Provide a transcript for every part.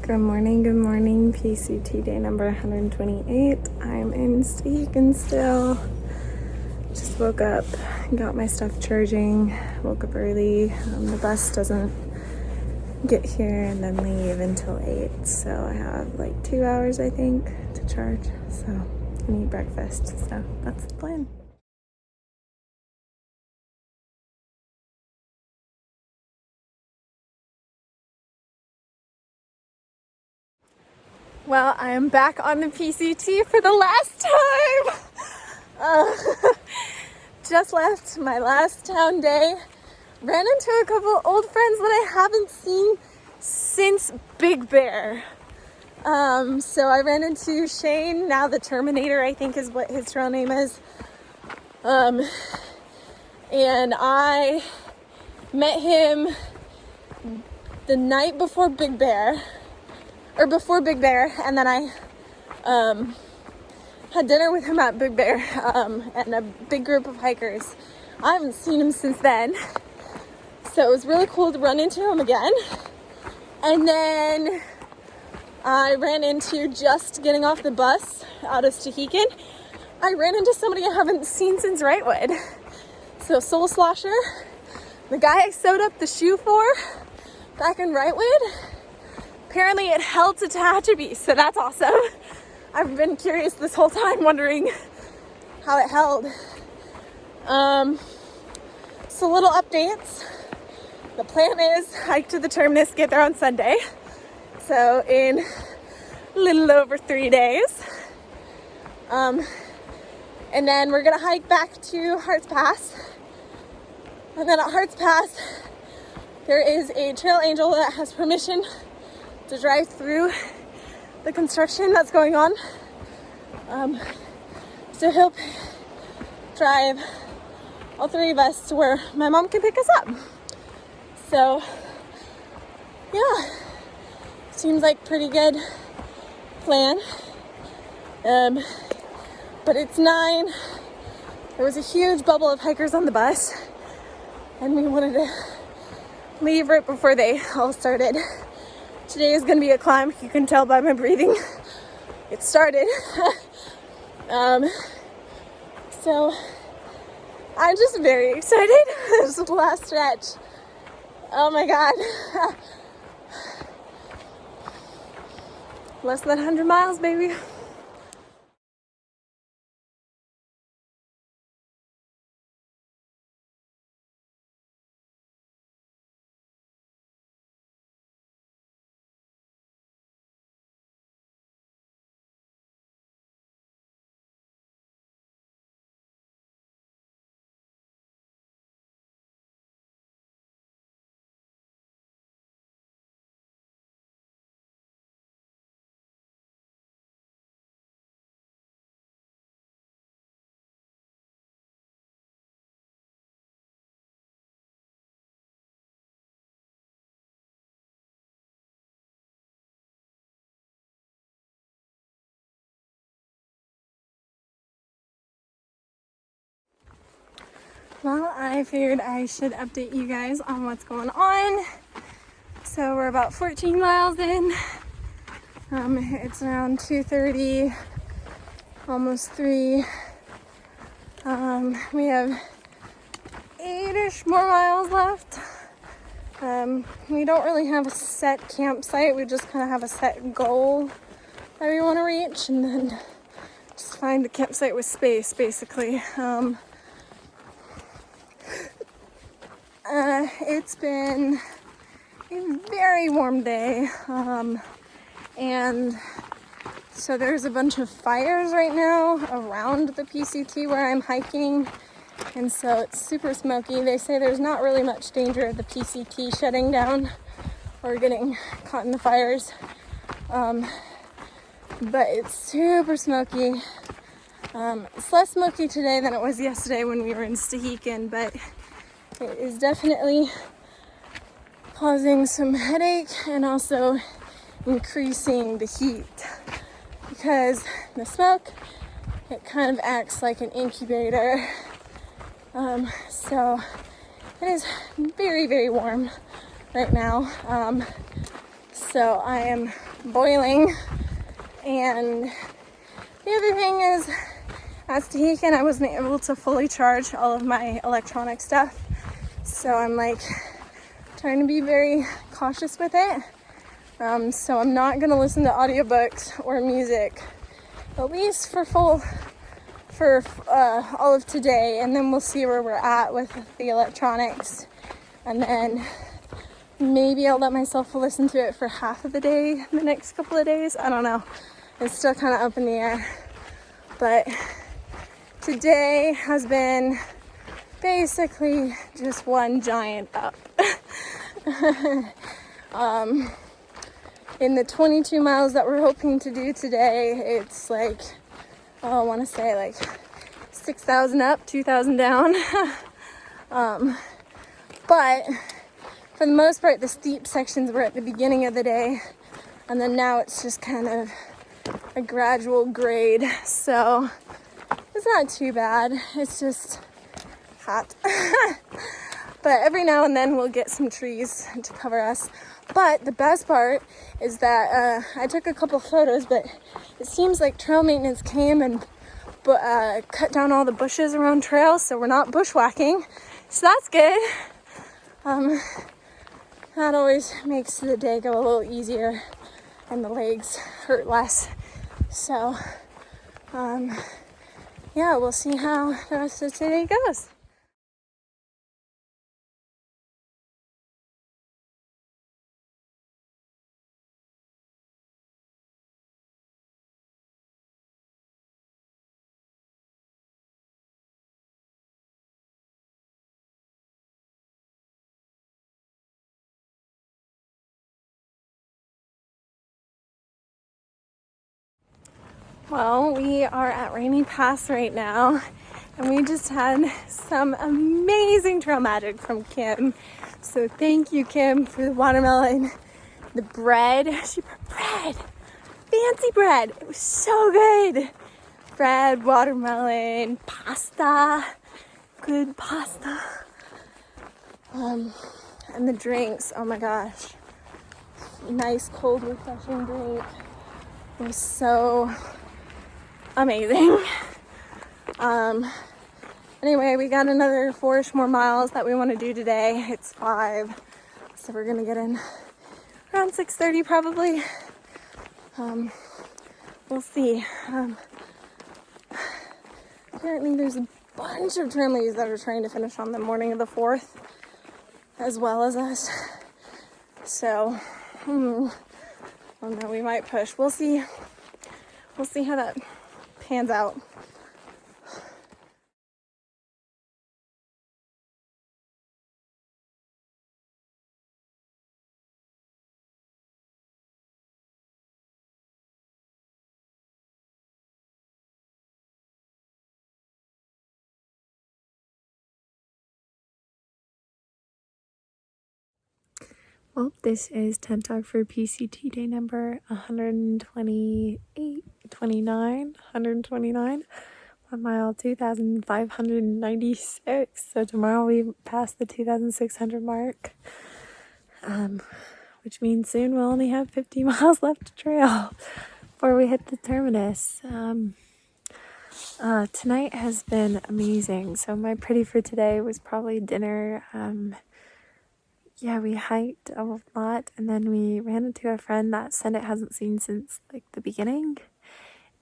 Good morning. PCT day number 128. I'm in Stegan still. Just woke up, got my stuff charging, woke up early. The bus doesn't get here and then leave until 8, so I have like 2 hours, I think, to charge. So I'm gonna eat breakfast, so that's the plan. Well, I am back on the PCT for the last time. Just left my last town day. Ran into a couple old friends that I haven't seen since Big Bear. So I ran into Shane, now the Terminator, I think is what his real name is. And I met him the night before Big Bear. Or before Big Bear, and then I had dinner with him at Big Bear and a big group of hikers. I haven't seen him since then, so it was really cool to run into him again. And then I ran into, just getting off the bus out of Stehekin, I ran into somebody I haven't seen since Wrightwood. So Soul Slosher, the guy I sewed up the shoe for back in Wrightwood, apparently it held to Tehachapi, so that's awesome. I've been curious this whole time, wondering how it held. So little updates. The plan is hike to the terminus, get there on Sunday. So in a little over 3 days. And then we're gonna hike back to Hearts Pass. And then at Hearts Pass, there is a trail angel that has permission to drive through the construction that's going on. So he'll drive all three of us to where my mom can pick us up. So yeah, seems like pretty good plan. But it's 9. There was a huge bubble of hikers on the bus and we wanted to leave right before they all started. Today is going to be a climb. You can tell by my breathing. It started. So I'm just very excited. This is the last stretch. Oh my God. Less than 100 miles, baby. Well, I figured I should update you guys on what's going on. So we're about 14 miles in. It's around 2:30, almost 3. We have 8-ish more miles left. We don't really have a set campsite. We just kind of have a set goal that we want to reach, and then just find a campsite with space, basically. It's been a very warm day, and so there's a bunch of fires right now around the PCT where I'm hiking, and so it's super smoky. They say there's not really much danger of the PCT shutting down or getting caught in the fires, but it's super smoky. It's less smoky today than it was yesterday when we were in Stehekin, but it is definitely causing some headache and also increasing the heat because the smoke, it kind of acts like an incubator. So it is very, very warm right now. So I am boiling. And the other thing is, as Tahitian, I wasn't able to fully charge all of my electronic stuff. So I'm like trying to be very cautious with it. So I'm not gonna listen to audiobooks or music, at least for all of today, and then we'll see where we're at with the electronics, and then maybe I'll let myself listen to it for half of the day the next couple of days. I don't know, it's still kind of up in the air, but today has been basically just one giant up. In the 22 miles that we're hoping to do today, it's like, I want to say like 6,000 up, 2,000 down. But for the most part, the steep sections were at the beginning of the day, and then now it's just kind of a gradual grade. So it's not too bad. It's just hot. But every now and then we'll get some trees to cover us. But the best part is that I took a couple photos, but it seems like trail maintenance came and cut down all the bushes around trails, so we're not bushwhacking. So that's good. That always makes the day go a little easier and the legs hurt less. So, yeah, we'll see how the rest of today goes. Well, we are at Rainy Pass right now, and we just had some amazing trail magic from Kim. So thank you, Kim, for the watermelon, the bread. She put bread, fancy bread. It was so good. Bread, watermelon, pasta, good pasta. And the drinks, oh my gosh. Nice, cold, refreshing drink. It was so amazing. Anyway, we got another 4-ish more miles that we want to do today. It's 5, so we're gonna get in around 6:30 probably. We'll see. Apparently there's a bunch of trail leads that are trying to finish on the morning of the 4th, as well as us. So, I don't know, we might push. We'll see. We'll see how that pans out. Well, this is Tent Talk for PCT day number 129. 1 mile 2,596. So tomorrow we pass the 2,600 mark, which means soon we'll only have 50 miles left to trail before we hit the terminus. Tonight has been amazing. So my pretty for today was probably dinner. Yeah, we hiked a lot, and then we ran into a friend that Senate hasn't seen since like the beginning,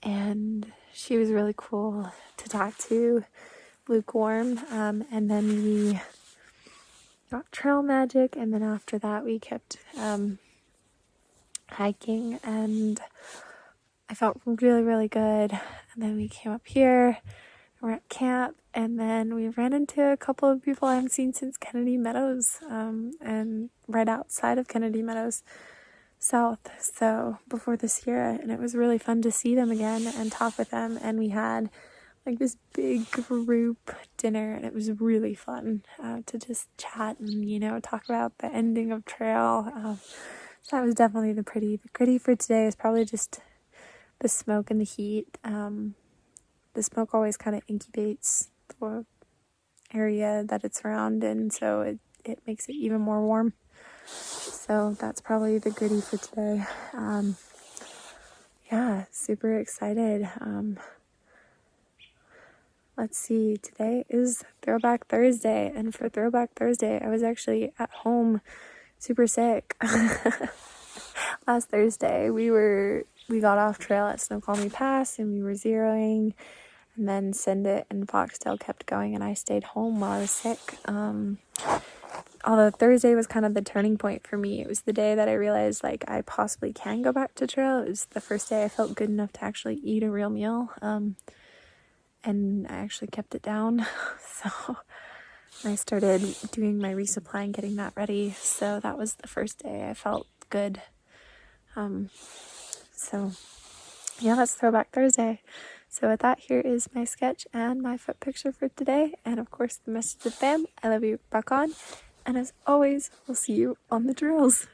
and she was really cool to talk to, lukewarm. And then we got trail magic, and then after that we kept hiking, and I felt really, really good. And then we came up here, we're at camp, and then we ran into a couple of people I haven't seen since Kennedy Meadows, and right outside of Kennedy Meadows South, so before the Sierra, and it was really fun to see them again and talk with them. And we had like this big group dinner, and it was really fun to just chat and, you know, talk about the ending of trail. So that was definitely the pretty. The gritty for today is probably just the smoke and the heat. The smoke always kind of incubates the area that it's around in, so it makes it even more warm. So that's probably the goodie for today. Yeah, super excited. Let's see, today is Throwback Thursday, and for Throwback Thursday, I was actually at home super sick. Last Thursday, we got off trail at Snoqualmie Pass, and we were zeroing, and then Send It and Foxtail kept going, and I stayed home while I was sick. Although Thursday was kind of the turning point for me. It was the day that I realized, like, I possibly can go back to trail. It was the first day I felt good enough to actually eat a real meal. And I actually kept it down. So I started doing my resupply and getting that ready. So that was the first day I felt good. So yeah, that's Throwback Thursday. So with that, here is my sketch and my foot picture for today. And of course, the message to fam, I love you, rock on. And as always, we'll see you on the drills.